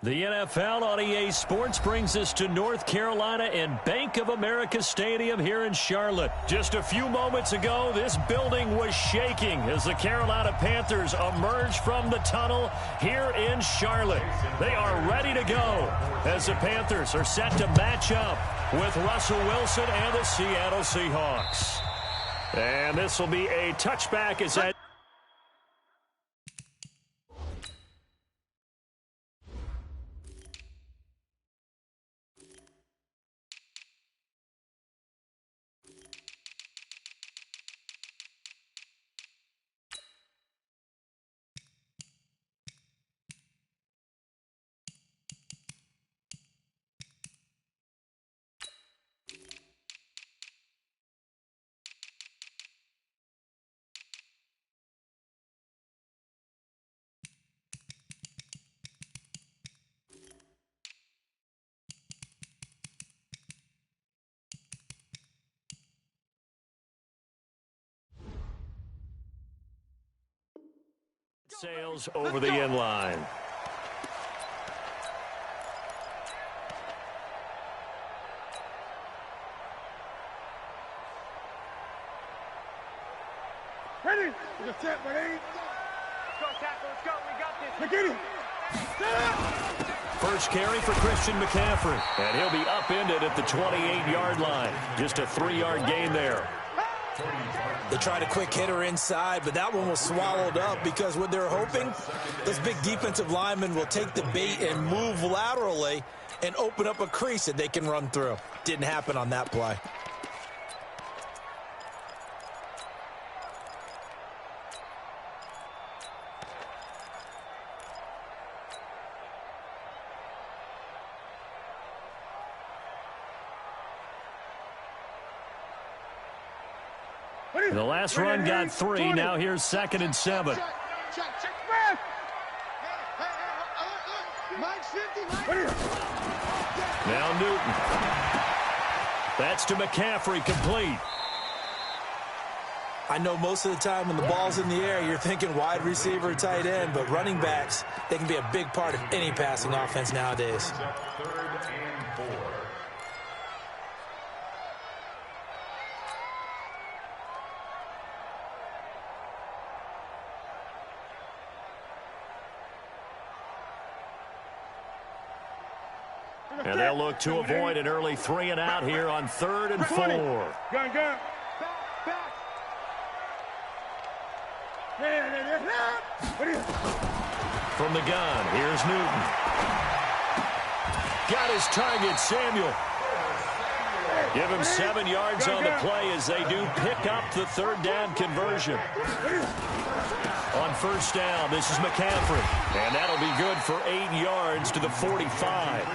The NFL on EA Sports brings us to North Carolina and Bank of America Stadium here in Charlotte. Just a few moments ago, this building was shaking as the Carolina Panthers emerged from the tunnel here in Charlotte. They are ready to go as the Panthers are set to match up with Russell Wilson and the Seattle Seahawks. And this will be a touchback as that. Sails over the end line. Ready? Let's go, tackle. Let's go. We got this. First carry for Christian McCaffrey. And he'll be upended at the 28-yard line. Just a 3-yard gain there. They tried a quick hitter inside, but that one was swallowed up because what they're hoping, those big defensive linemen will take the bait and move laterally and open up a crease that they can run through. Didn't happen on that play. The last run got 3. Now here's 2nd and 7. Now Newton. That's to McCaffrey, complete. I know most of the time when the ball's in the air, you're thinking wide receiver, tight end, but running backs, they can be a big part of any passing offense nowadays. And they'll look to avoid an early 3 and out here on 3rd and 4. Gun. Back. From the gun, here's Newton. Got his target, Samuel. Give him 7 yards on the play as they do pick up the 3rd down conversion. On 1st down, this is McCaffrey. And that'll be good for 8 yards to the 45.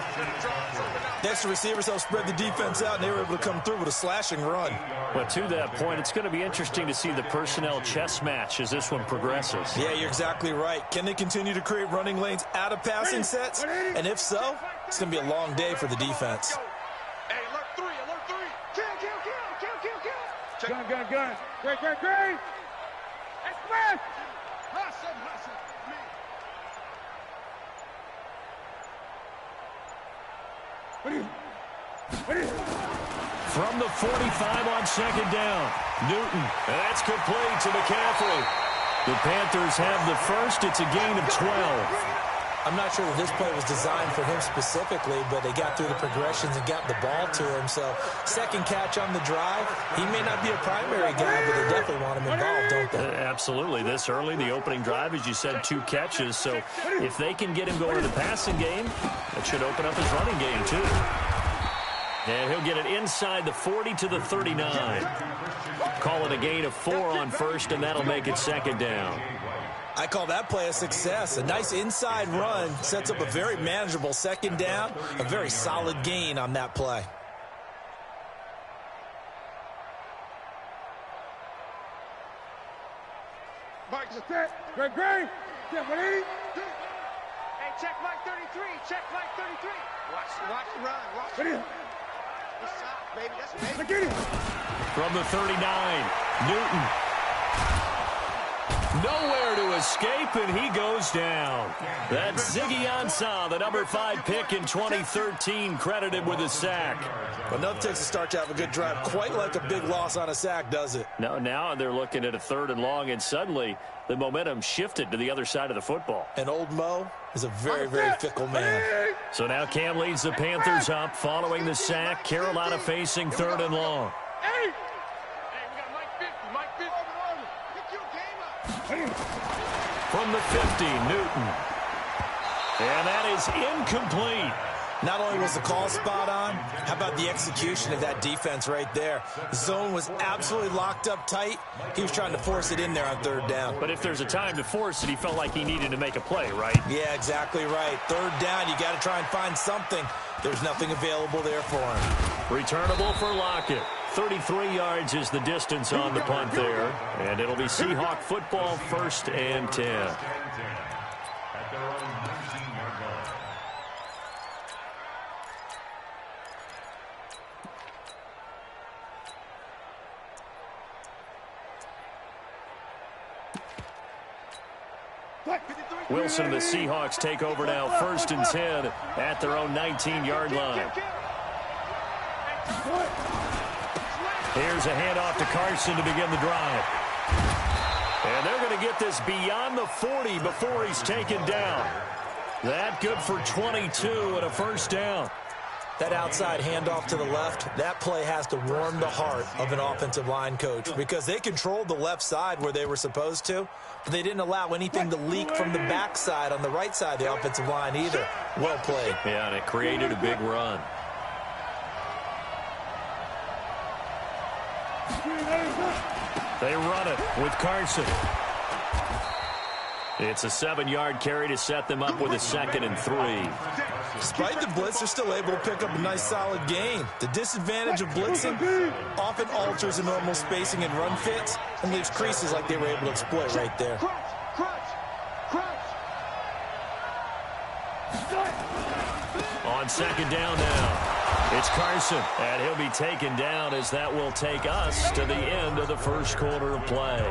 Next, the receivers help spread the defense out, and they were able to come through with a slashing run. But to that point, it's going to be interesting to see the personnel chess match as this one progresses. Yeah, you're exactly right. Can they continue to create running lanes out of passing sets? And if so, it's going to be a long day for the defense. Hey, alert 3. Kill. Gun. Great. Express. Hustle. From the 45 on 2nd down, Newton. And that's complete to McCaffrey. The Panthers have the first. It's a gain of 12. I'm not sure that this play was designed for him specifically, but they got through the progressions and got the ball to him. So 2nd catch on the drive. He may not be a primary guy, but they definitely want him involved, don't they? Absolutely. This early, the opening drive, as you said, 2 catches. So if they can get him going in the passing game, that should open up his running game, too. And he'll get it inside the 40 to the 39. Call it a gain of 4 on 1st, and that'll make it 2nd down. I call that play a success. A nice inside run sets up a very manageable 2nd down, a very solid gain on that play. Mike's set. Great. Hey, check Mike 33. Watch the run. Watch. Baby, that's baby. From the 39, Newton. Nowhere to escape, and he goes down. That's Ziggy Ansah, the number 5 pick in 2013, credited with a sack. Well, nothing takes a start to have a good drive. Quite like a big loss on a sack, does it? No, now they're looking at a 3rd and long, and suddenly the momentum shifted to the other side of the football. And old Mo is a very, very fickle man. So now Cam leads the Panthers up following the sack. Carolina facing 3rd and long. Hey, we got Mike 50. From the 50, Newton. And that is incomplete. Not only was the call spot on, how about the execution of that defense right there? The zone was absolutely locked up tight. He was trying to force it in there on 3rd down. But if there's a time to force it, he felt like he needed to make a play, right? Yeah, exactly right. 3rd down, you got to try and find something. There's nothing available there for him. Returnable for Lockett. 33 yards is the distance on the punt there. And it'll be Seahawk football, 1st and 10. Wilson and the Seahawks take over now, 1st and 10 at their own 19-yard line. Here's a handoff to Carson to begin the drive. And they're going to get this beyond the 40 before he's taken down. That good for 22 and a 1st down. That outside handoff to the left, that play has to warm the heart of an offensive line coach because they controlled the left side where they were supposed to, but they didn't allow anything to leak from the backside on the right side of the offensive line either. Well played. Yeah, and it created a big run. They run it with Carson. It's a 7-yard carry to set them up with a 2nd and 3. Despite the blitz, they're still able to pick up a nice solid gain. The disadvantage of blitzing often alters the normal spacing and run fits and leaves creases like they were able to exploit right there. On 2nd down now. It's Carson, and he'll be taken down as that will take us to the end of the 1st quarter of play.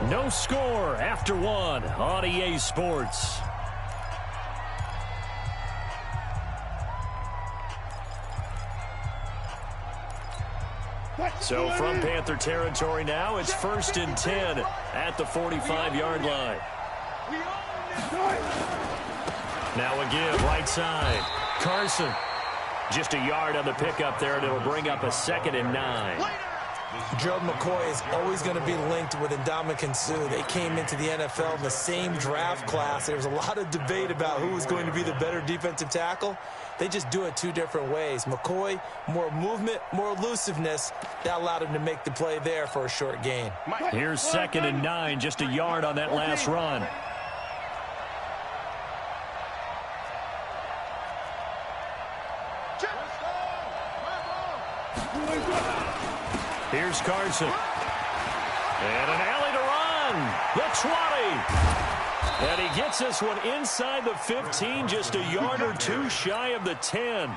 No score after 1 on EA Sports. So from Panther territory now, it's 1st and 10 at the 45-yard line. Now again, right side. Carson. Just a yard on the pickup there, and it'll bring up a 2nd and 9. Gerald McCoy is always going to be linked with Ndamukong Suh. They came into the NFL in the same draft class. There was a lot of debate about who was going to be the better defensive tackle. They just do it 2 different ways. McCoy, more movement, more elusiveness. That allowed him to make the play there for a short gain. Here's 2nd and 9, just a yard on that last run. Here's Carson. And an alley to run. The 20. And he gets this one inside the 15, just a yard or 2 shy of the 10.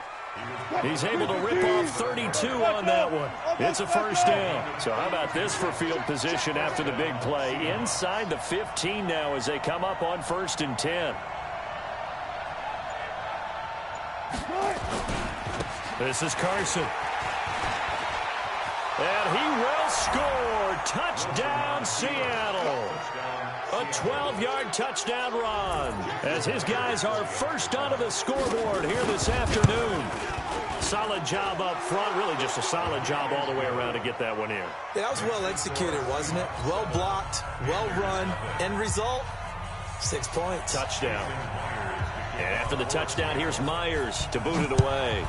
He's able to rip off 32 on that one. It's a 1st down. So how about this for field position after the big play? Inside the 15 now as they come up on 1st and 10. This is Carson. And he will score. Touchdown, Seattle. A 12-yard touchdown run as his guys are first onto the scoreboard here this afternoon. Solid job up front. Really just a solid job all the way around to get that one in. Yeah, that was well executed, wasn't it? Well blocked, well run. End result, 6 points. Touchdown. And after the touchdown, here's Myers to boot it away.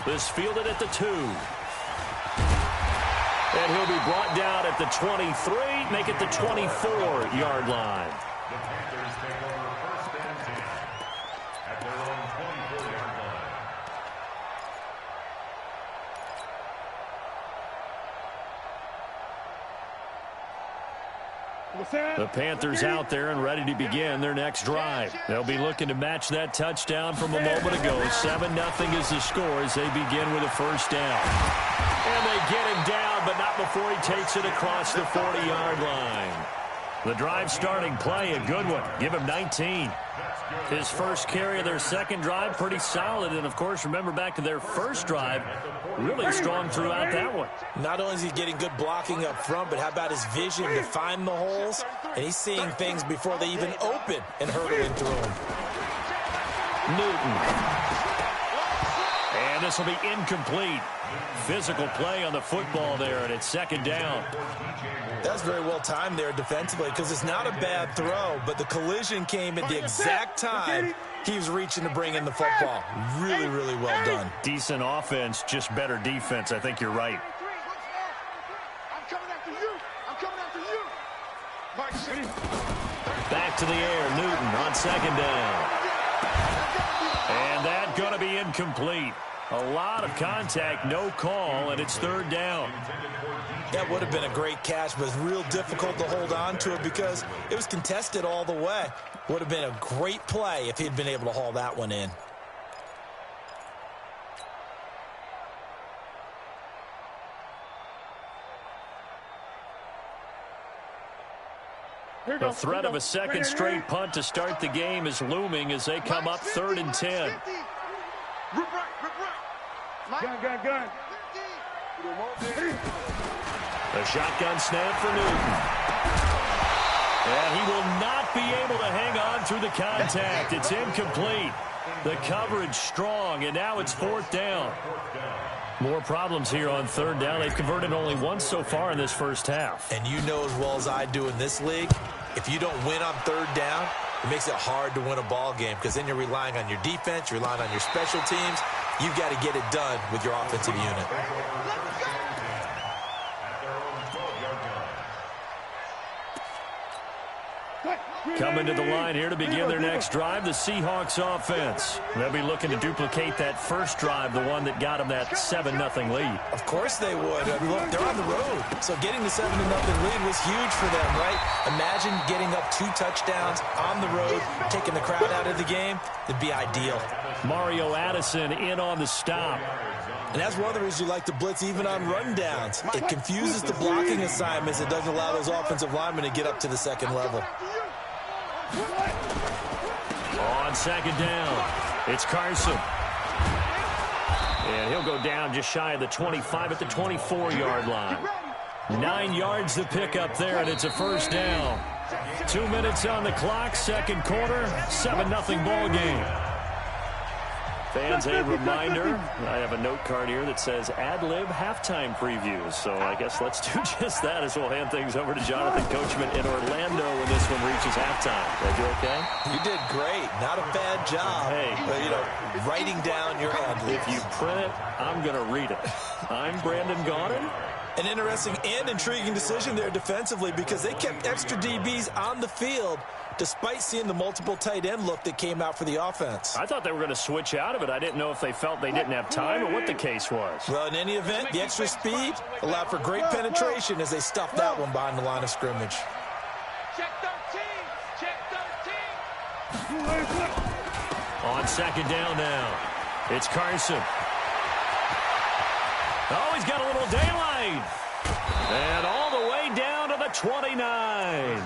This fielded at the 2. And he'll be brought down at the 23, make it the 24-yard line. The Panthers out there and ready to begin their next drive. They'll be looking to match that touchdown from a moment ago. 7-0 is the score as they begin with a first down. And they get him down, but not before he takes it across the 40-yard line. The drive starting play, a good one. Give him 19. His first carry of their second drive, pretty solid. And, of course, remember back to their first drive, really strong throughout that one. Not only is he getting good blocking up front, but how about his vision to find the holes? And he's seeing things before they even open and hurtling through them. Newton. And this will be incomplete. Physical play on the football there, and it's second down. That's very well timed there defensively because it's not a bad throw, but the collision came at the exact time he was reaching to bring in the football. Really, really well done. Decent offense, just better defense. I think you're right. I'm coming after you. I'm coming after you. Back to the air, Newton on second down. And that's going to be incomplete. A lot of contact, no call, and it's third down. That would have been a great catch, but it's real difficult to hold on to it because it was contested all the way. Would have been a great play if he'd been able to haul that one in. The threat of a second straight punt to start the game is looming as they come up 3rd and 10. Gun. A shotgun snap for Newton. And he will not be able to hang on through the contact. It's incomplete. The coverage strong, and now it's 4th down. More problems here on 3rd down. They've converted only once so far in this first half. And you know as well as I do in this league, if you don't win on 3rd down, it makes it hard to win a ball game because then you're relying on your defense, you're relying on your special teams. You've got to get it done with your offensive unit. Coming to the line here to begin their next drive, the Seahawks offense. They'll be looking to duplicate that first drive, the one that got them that 7-0 lead. Of course they would. Look, they're on the road, so getting the 7-0 lead was huge for them, right? Imagine getting up 2 touchdowns on the road, taking the crowd out of the game. It'd be ideal. Mario Addison in on the stop. And that's one of the reasons you like to blitz even on rundowns. It confuses the blocking assignments. It doesn't allow those offensive linemen to get up to the second level. On second down, it's Carson. And he'll go down just shy of the 25 at the 24-yard line. 9 yards to pick up there, and it's a first down. 2 minutes on the clock, second quarter, 7-0 ball game. Fans, a reminder, I have a note card here that says ad-lib halftime previews. So I guess let's do just that as we'll hand things over to Jonathan Coachman in Orlando when this one reaches halftime. Did I do okay? You did great. Not a bad job. Hey. But, writing down your ad-libs. If you print it, I'm going to read it. I'm Brandon Gaudin. An interesting and intriguing decision there defensively because they kept extra DBs on the field despite seeing the multiple tight end look that came out for the offense. I thought they were going to switch out of it. I didn't know if they felt they didn't have time or what the case was. Well, in any event, the extra speed allowed for great penetration as they stuffed that one behind the line of scrimmage. Check 13. Check 13. On second down now, it's Carson. Oh, he's got a little daylight. And all the way down to the 29.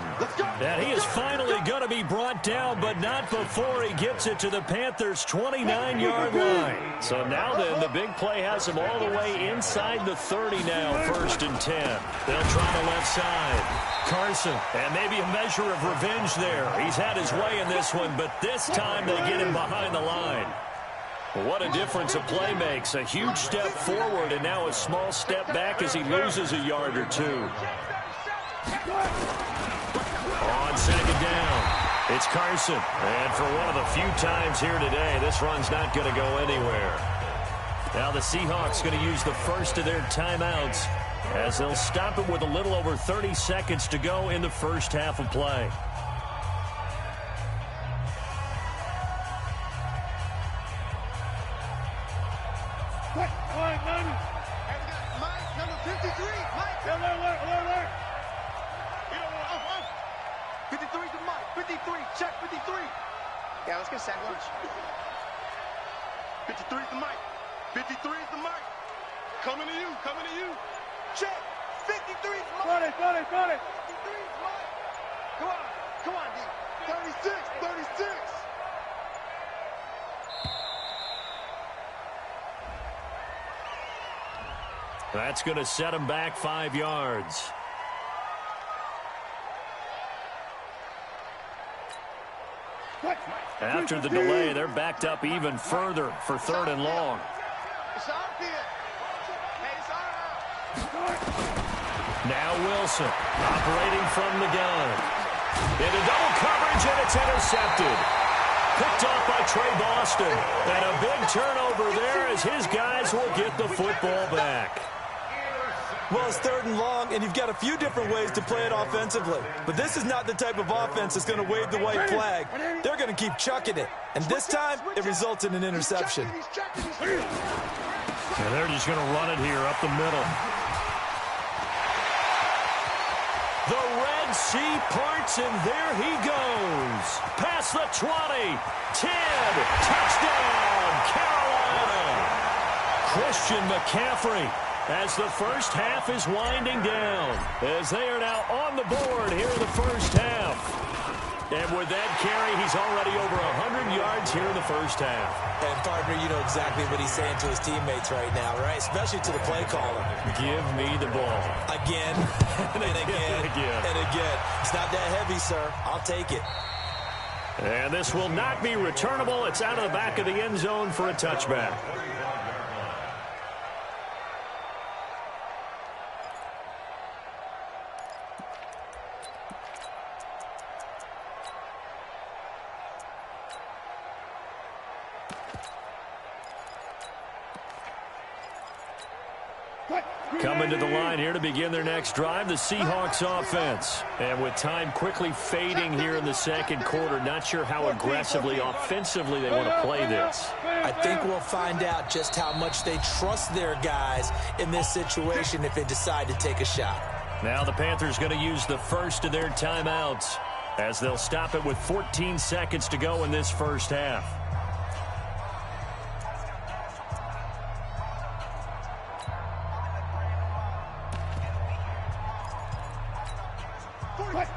And he is finally going to be brought down, but not before he gets it to the Panthers' 29-yard line. So now then, the big play has him all the way inside the 30 now, 1st and 10. They'll try the left side. Carson, and maybe a measure of revenge there. He's had his way in this one, but this time they get him behind the line. What a difference a play makes. A huge step forward and now a small step back as he loses a yard or 2. On second down, it's Carson. And for one of the few times here today, this run's not going to go anywhere. Now the Seahawks going to use the first of their timeouts as they'll stop it with a little over 30 seconds to go in the first half of play. 53's the mic. 53. Check 53. Yeah, let's get a sandwich. 53's the mic. 53's the mic. Coming to you. Coming to you. Check. 53's the mic. Got it. 53's the mic. Come on. Come on, D. 36. 36. That's going to set him back 5 yards. After the delay, they're backed up even further for 3rd and long. Now Wilson operating from the gun. Into double coverage, and it's intercepted. Picked off by Trey Boston. And a big turnover there as his guys will get the football back. Well, it's 3rd and long, and you've got a few different ways to play it offensively. But this is not the type of offense that's going to wave the white flag. They're going to keep chucking it. And this time, it results in an interception. And they're just going to run it here up the middle. The Red Sea parts, and there he goes. Past the 20, 10, touchdown, Carolina. Christian McCaffrey, as the first half is winding down, as they are now on the board here in the first half. And with that carry, he's already over 100 yards here in the first half. And, partner, you know exactly what he's saying to his teammates right now, right? Especially to the play caller. Give me the ball. Again, and again, and again. It's not that heavy, sir. I'll take it. And this will not be returnable. It's out of the back of the end zone for a touchback. Coming to the line here to begin their next drive, the Seahawks offense. And with time quickly fading here in the second quarter, not sure how aggressively, offensively they want to play this. I think we'll find out just how much they trust their guys in this situation if they decide to take a shot. Now the Panthers going to use the first of their timeouts as they'll stop it with 14 seconds to go in this first half.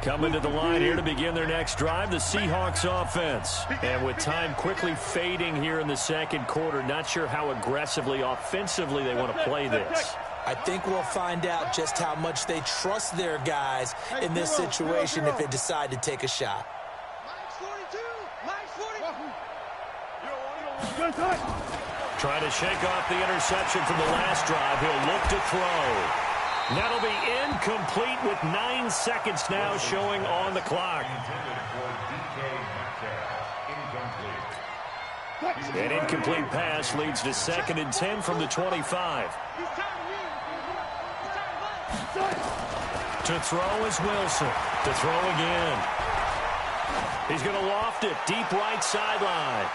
Coming to the line here to begin their next drive, the Seahawks offense. And with time quickly fading here in the second quarter, not sure how aggressively, offensively they want to play this. I think we'll find out just how much they trust their guys in this situation if they decide to take a shot. Trying to shake off the interception from the last drive. He'll look to throw. That'll be incomplete with 9 seconds now showing on the clock. An incomplete pass leads to 2nd and 10 from the 25. To throw is Wilson. To throw again. He's going to loft it deep right sideline.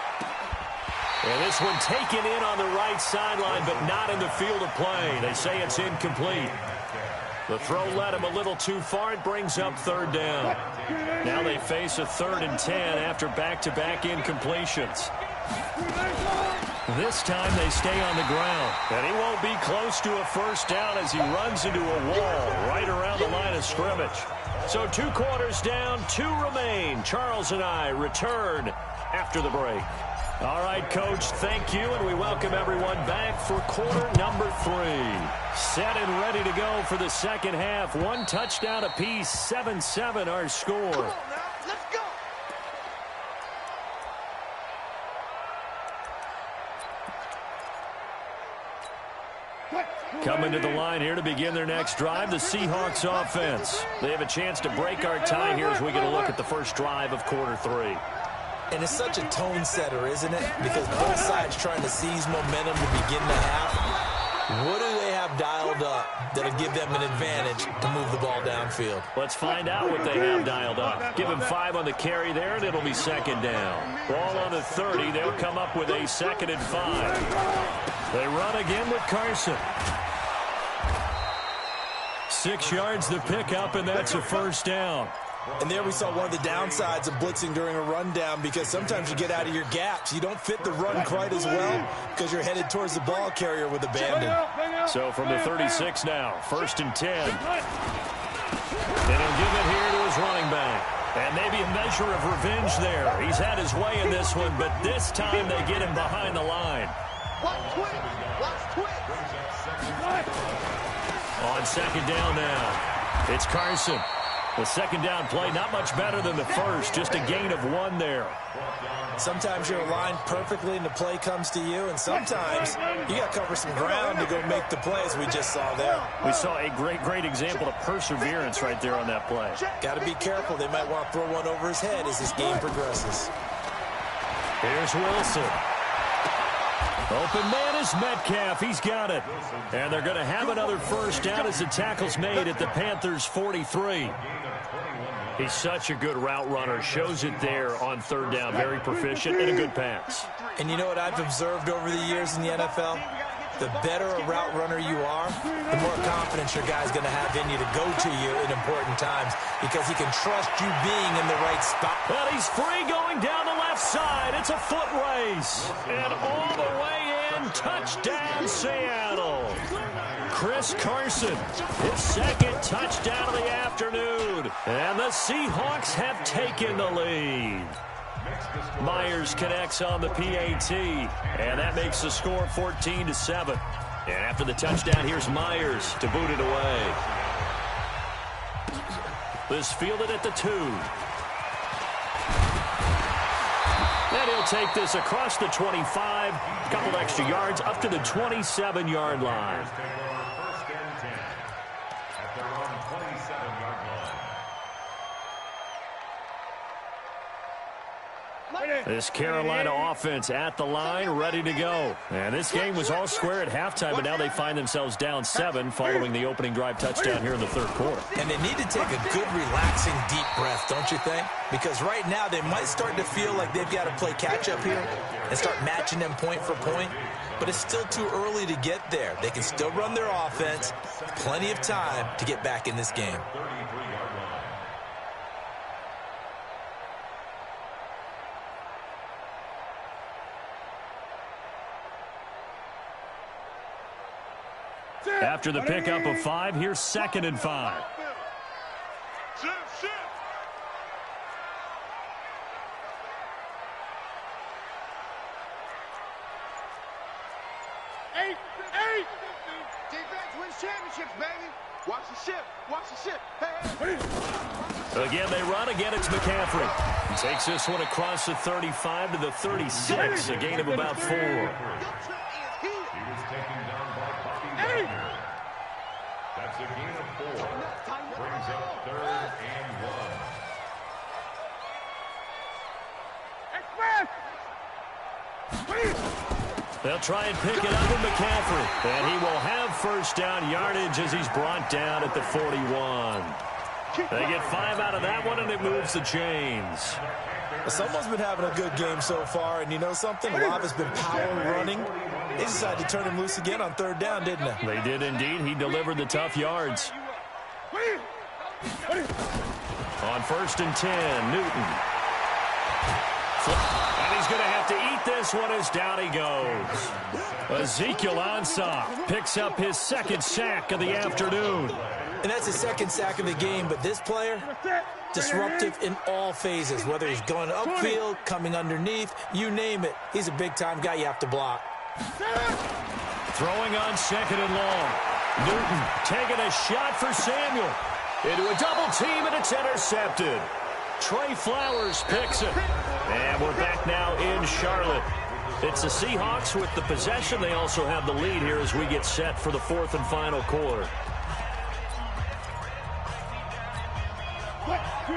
And this one taken in on the right sideline, but not in the field of play. They say it's incomplete. The throw led him a little too far. It brings up 3rd down. Now they face a 3rd and 10 after back-to-back incompletions. This time they stay on the ground. And he won't be close to a first down as he runs into a wall right around the line of scrimmage. So 2 quarters down, 2 remain. Charles and I return after the break. All right, Coach, thank you, and we welcome everyone back for quarter number 3. Set and ready to go for the second half. 1 touchdown apiece, 7-7 our score. Come on now, let's go. Coming to the line here to begin their next drive, the Seahawks offense. They have a chance to break our tie here as we get a look at the first drive of quarter 3. And it's such a tone setter, isn't it? Because both sides trying to seize momentum to begin the half. What do they have dialed up that'll give them an advantage to move the ball downfield? Let's find out what they have dialed up. Give them 5 on the carry there, and it'll be 2nd down. Ball on the 30. They'll come up with a 2nd and 5. They run again with Carson. 6 yards the pickup, and that's a first down. And there we saw one of the downsides of blitzing during a rundown, because sometimes you get out of your gaps. You don't fit the run quite as well because you're headed towards the ball carrier with abandon. So from the 36 now, 1st and 10. And he'll give it here to his running back. And maybe a measure of revenge there. He's had his way in this one, but this time they get him behind the line. On 2nd down now, it's Carson. The 2nd down play, not much better than the first, just a gain of 1 there. Sometimes you're aligned perfectly and the play comes to you, and sometimes you got to cover some ground to go make the play, as we just saw there. We saw a great example of perseverance right there on that play. Got to be careful. They might want to throw one over his head as this game progresses. Here's Wilson. Open man is Metcalf. He's got it. And they're going to have another 1st down as the tackle's made at the Panthers' 43. He's such a good route runner. Shows it there on 3rd down. Very proficient and a good pass. And you know what I've observed over the years in the NFL? The better a route runner you are, the more confidence your guy's going to have in you to go to you in important times, because he can trust you being in the right spot. Well, he's free going down the left side. It's a foot race. And all the way in, touchdown Seattle. Chris Carson, his 2nd touchdown of the afternoon. And the Seahawks have taken the lead. Myers connects on the PAT, and that makes the score 14-7. And after the touchdown, here's Myers to boot it away. This fielded at the 2. And he'll take this across the 25, a couple extra yards, up to the 27-yard line. This Carolina offense at the line, ready to go. And this game was all square at halftime, but now they find themselves down 7 following the opening drive touchdown here in the 3rd quarter. And they need to take a good, relaxing, deep breath, don't you think? Because right now they might start to feel like they've got to play catch-up here and start matching them point for point. But it's still too early to get there. They can still run their offense. Plenty of time to get back in this game. After the pickup of 5, here's 2nd and 5. Defense wins championships, baby. Watch the ship. Watch the ship. Hey. Again, they run. Again, it's McCaffrey. He takes this one across the 35 to the 36, a gain of about 4. That's a gain of 4. Brings up 3rd and 1. They'll try and pick it up with McCaffrey. And he will have 1st down yardage as he's brought down at the 41. They get 5 out of that one, and it moves the chains. Someone's been having a good game so far, and you know something? A lot has been power running. They decided to turn him loose again on 3rd down, didn't they? They did indeed. He delivered the tough yards. On 1st and 10, Newton. And he's going to have to eat this one as down he goes. Ezekiel Ansah picks up his 2nd sack of the afternoon. And that's his 2nd sack of the game, but this player, disruptive in all phases, whether he's going upfield, coming underneath, you name it. He's a big-time guy you have to block. Throwing on 2nd and long. Newton taking a shot for Samuel. Into a double team, and it's intercepted. Trey Flowers picks it. And we're back now in Charlotte. It's the Seahawks with the possession. They also have the lead here as we get set for the 4th and final quarter.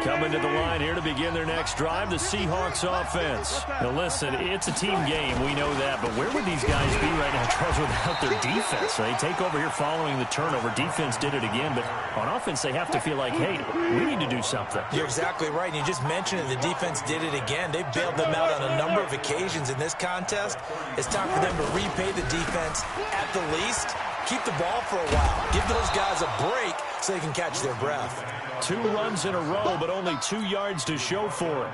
Coming to the line here to begin their next drive, the Seahawks offense. Now listen, it's a team game, we know that, but where would these guys be right now, Charles, without their defense? So they take over here following the turnover. Defense did it again, but on offense they have to feel like, hey, we need to do something. You're exactly right, and you just mentioned it, the defense did it again. They bailed them out on a number of occasions in this contest. It's time for them to repay the defense at the least keep the ball for a while. Give those guys a break so they can catch their breath. 2 runs in a row, but only 2 yards to show for it.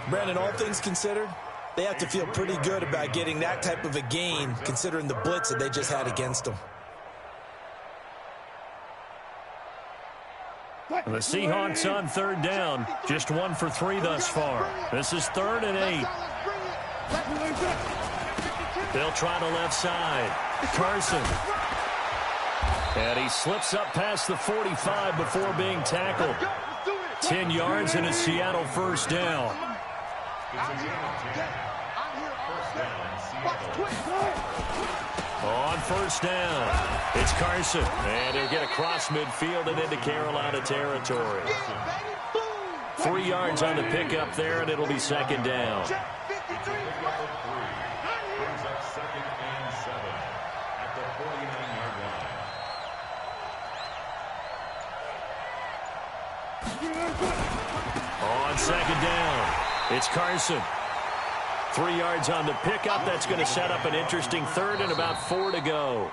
Brandon, all things considered, they have to feel pretty good about getting that type of a gain, considering the blitz that they just had against them. The Seahawks on 3rd down. Just 1 for 3 thus far. This is 3rd and 8. They'll try the left side. Carson. And he slips up past the 45 before being tackled. 10 yards and a Seattle first down. On first down, it's Carson. And he'll get across midfield and into Carolina territory. 3 yards on the pickup there, and it'll be 2nd down. On 2nd down, it's Carson. 3 yards on the pickup. That's going to set up an interesting 3rd and about 4 to go.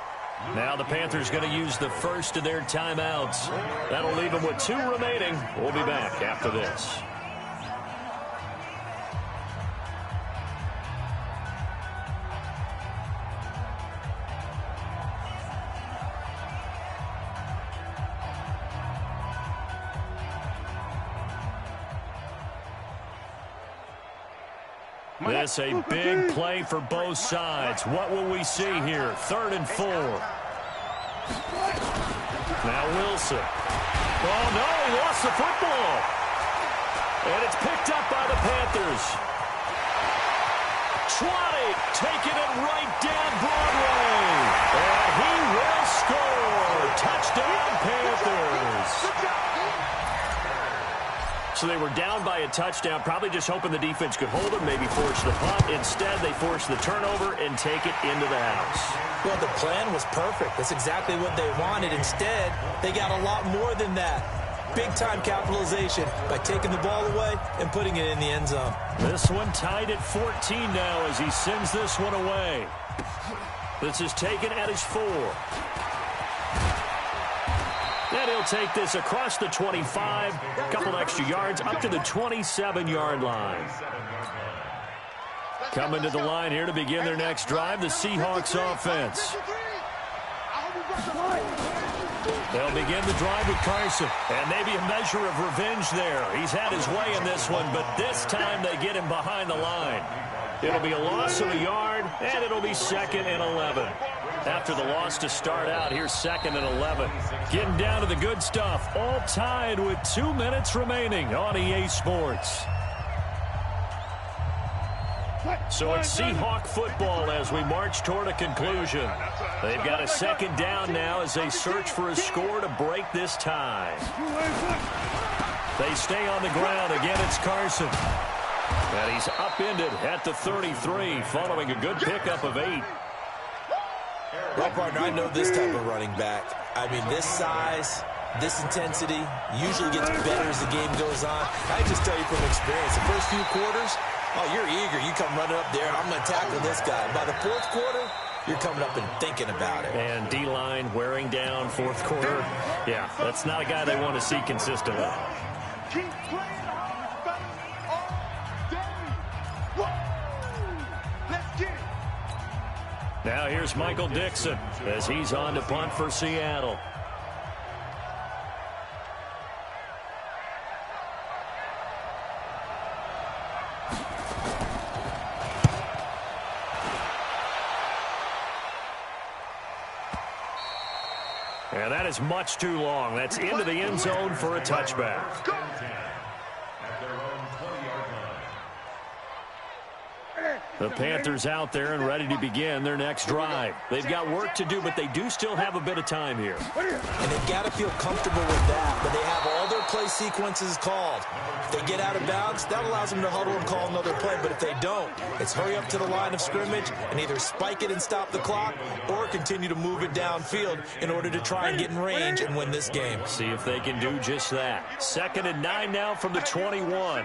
Now the Panthers going to use the first of their timeouts. That'll leave them with 2 remaining. We'll be back after this. This a big play for both sides. What will we see here? 3rd and 4. Now Wilson. Oh, no, he lost the football. And it's picked up by the Panthers. Trotting, taking it right down Broadway. And he will score. Touchdown, Panthers. So they were down by a touchdown, probably just hoping the defense could hold them, maybe force the punt. Instead, they force the turnover and take it into the house. Well, the plan was perfect. That's exactly what they wanted. Instead, they got a lot more than that. Big-time capitalization by taking the ball away and putting it in the end zone. This one tied at 14 now as he sends this one away. This is taken at his 4. And he'll take this across the 25, a couple extra yards, up to the 27-yard line. Coming to the line here to begin their next drive, the Seahawks offense. They'll begin the drive with Carson, and maybe a measure of revenge there. He's had his way in this one, but this time they get him behind the line. It'll be a loss of a yard, and it'll be 2nd and 11. After the loss to start out, here's 2nd and 11. Getting down to the good stuff. All tied with 2 minutes remaining on EA Sports. So it's Seahawk football as we march toward a conclusion. They've got a 2nd down now as they search for a score to break this tie. They stay on the ground. Again, it's Carson. And he's upended at the 33 following a good pickup of 8. Well, partner, I know this type of running back. I mean, this size, this intensity usually gets better as the game goes on. I just tell you from experience, the first few quarters, oh, you're eager. You come running up there, I'm going to tackle this guy. By the 4th quarter, you're coming up and thinking about it. And D-line wearing down 4th quarter. Yeah, that's not a guy they want to see consistently. Keep playing hard, fellas, all day. Woo! Let's get it. Now here's Michael Dixon as he's on to punt for Seattle. And that is much too long. That's into the end zone for a touchback. The Panthers out there and ready to begin their next drive. They've got work to do, but they do still have a bit of time here. And they've got to feel comfortable with that, but they have all their play sequences called. If they get out of bounds, that allows them to huddle and call another play, but if they don't, it's hurry up to the line of scrimmage and either spike it and stop the clock or continue to move it downfield in order to try and get in range and win this game. See if they can do just that. 2nd and 9 now from the 21.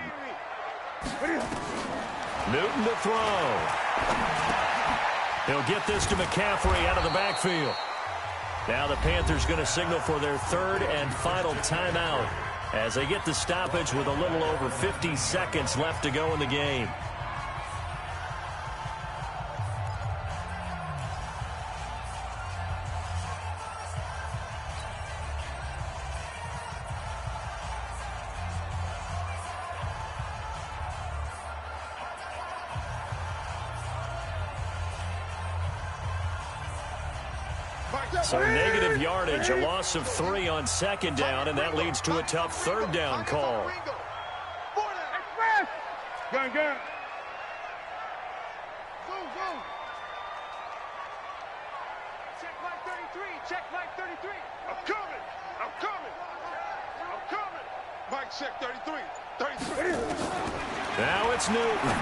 Newton to throw. He'll get this to McCaffrey out of the backfield. Now the Panthers going to signal for their third and final timeout as they get the stoppage with a little over 50 seconds left to go in the game. So negative yardage, a loss of 3 on second down, and that leads to a tough third down call. Gun. Check flag 33. Check flag 33. I'm coming. Mike, check 33. 33. Now it's Newton.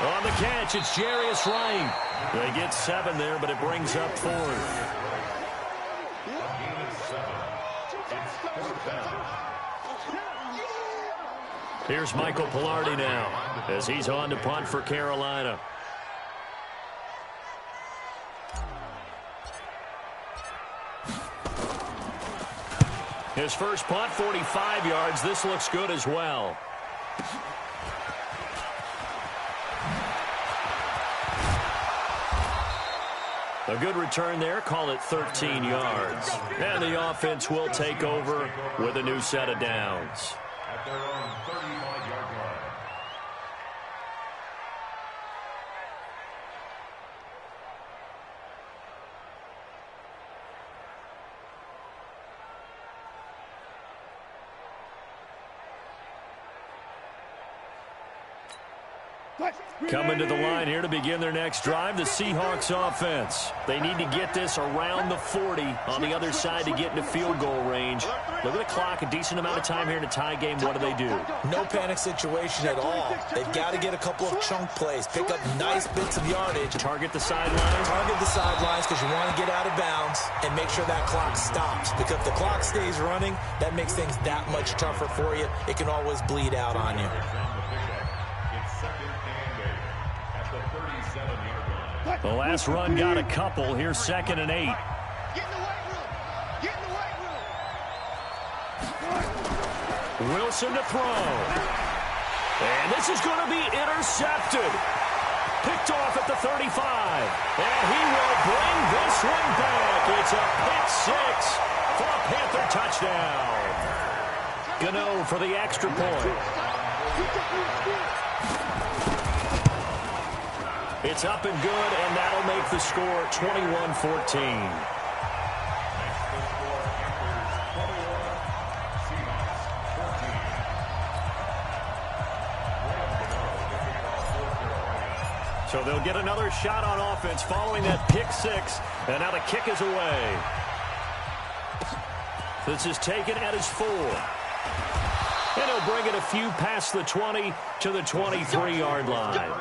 On the catch, it's Jarius Wright. They get 7 there, but it brings up 4th. Here's Michael Pilardi now as he's on to punt for Carolina. His first punt, 45 yards. This looks good as well. A good return there, call it 13 yards. And the offense will take over with a new set of downs. At their own 35-yard line. Coming to the line here to begin their next drive, the Seahawks offense. They need to get this around the 40 on the other side to get into field goal range. Look at the clock, a decent amount of time here in a tie game. What do? No panic situation at all. They've got to get a couple of chunk plays, pick up nice bits of yardage. Target the sidelines. Target the sidelines because you want to get out of bounds and make sure that clock stops. Because if the clock stays running, that makes things that much tougher for you. It can always bleed out on you. The last run got a couple. Here's 2nd and 8. Get in the weight room. Get in the weight room. Wilson to throw. And this is going to be intercepted. Picked off at the 35. And he will bring this one back. It's a pick 6 for a Panther touchdown. Gano for the extra point. It's up and good, and that'll make the score 21-14. So they'll get another shot on offense following that pick 6, and now the kick is away. This is taken at his 4. And he'll bring it a few past the 20 to the 23-yard line.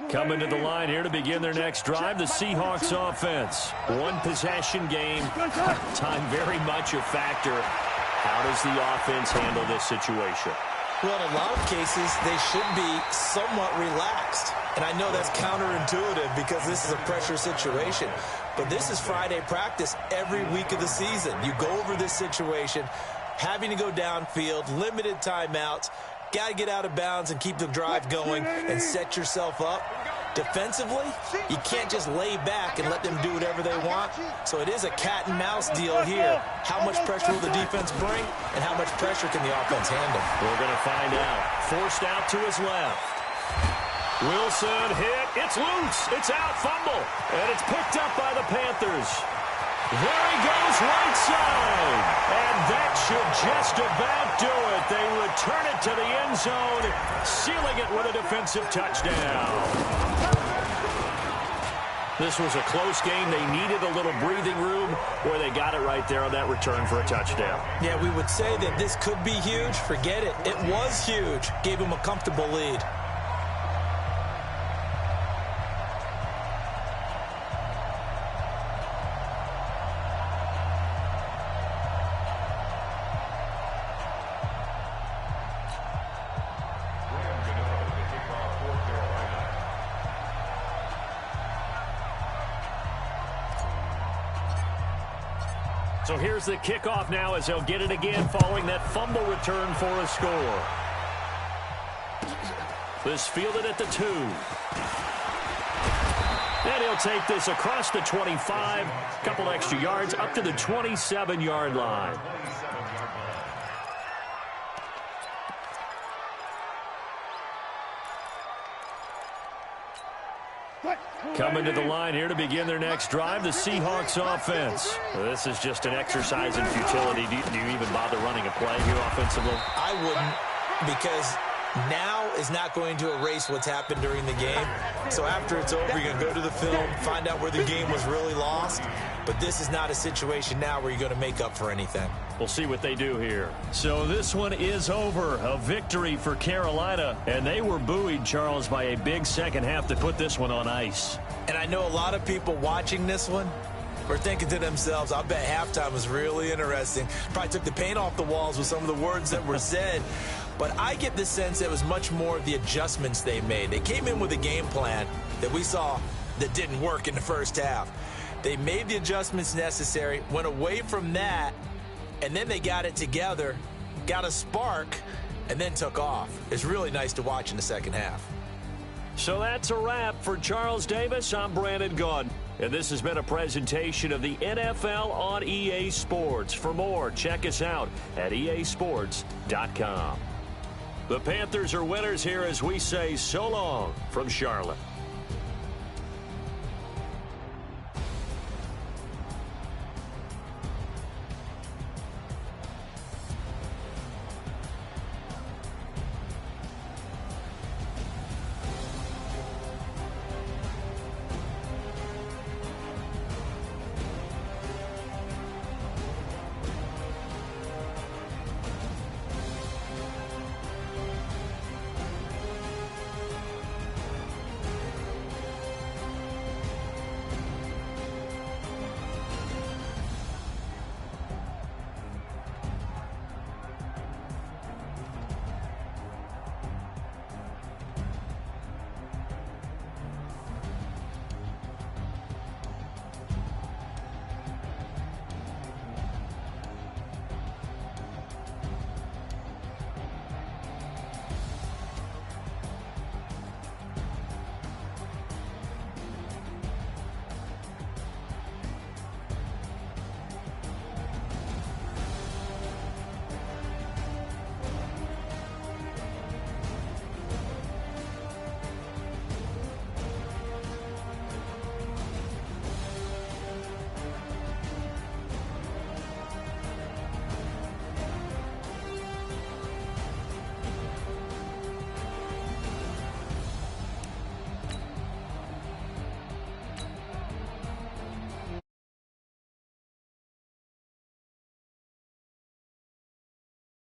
Coming to the line here to begin their next drive, the Seahawks offense. One possession game. Time very much a factor. How does the offense handle this situation? Well, in a lot of cases, they should be somewhat relaxed. And I know that's counterintuitive because this is a pressure situation. But this is Friday practice every week of the season. You go over this situation, having to go downfield, limited timeouts. Got to get out of bounds and keep the drive going and set yourself up. Defensively, you can't just lay back and let them do whatever they want. So it is a cat and mouse deal here. How much pressure will the defense bring, and how much pressure can the offense handle? We're going to find out. Forced out to his left. Wilson hit. It's loose. It's out. Fumble. And it's picked up by the Panthers. There he goes, right side. And that should just about do it. They return it to the end zone, sealing it with a defensive touchdown. This was a close game. They needed a little breathing room, where they got it right there on that return for a touchdown. Yeah, we would say that this could be huge. Forget it. It was huge. Gave him a comfortable lead. So here's the kickoff now as they'll get it again following that fumble return for a score. This fielded at the 2. And he'll take this across the 25, couple extra yards up to the 27-yard line. Coming to the line here to begin their next drive, the Seahawks offense. This is just an exercise in futility. Do you even bother running a play here offensively? I wouldn't, because now is not going to erase what's happened during the game. So after it's over, you're going to go to the film, find out where the game was really lost. But this is not a situation now where you're going to make up for anything. We'll see what they do here. So this one is over. A victory for Carolina. And they were buoyed, Charles, by a big second half to put this one on ice. And I know a lot of people watching this one were thinking to themselves, I bet halftime was really interesting. Probably took the paint off the walls with some of the words that were said. But I get the sense it was much more of the adjustments they made. They came in with a game plan that we saw that didn't work in the first half. They made the adjustments necessary, went away from that, and then they got it together, got a spark, and then took off. It's really nice to watch in the second half. So that's a wrap for Charles Davis. I'm Brandon Gaudin. And this has been a presentation of the NFL on EA Sports. For more, check us out at easports.com. The Panthers are winners here as we say so long from Charlotte.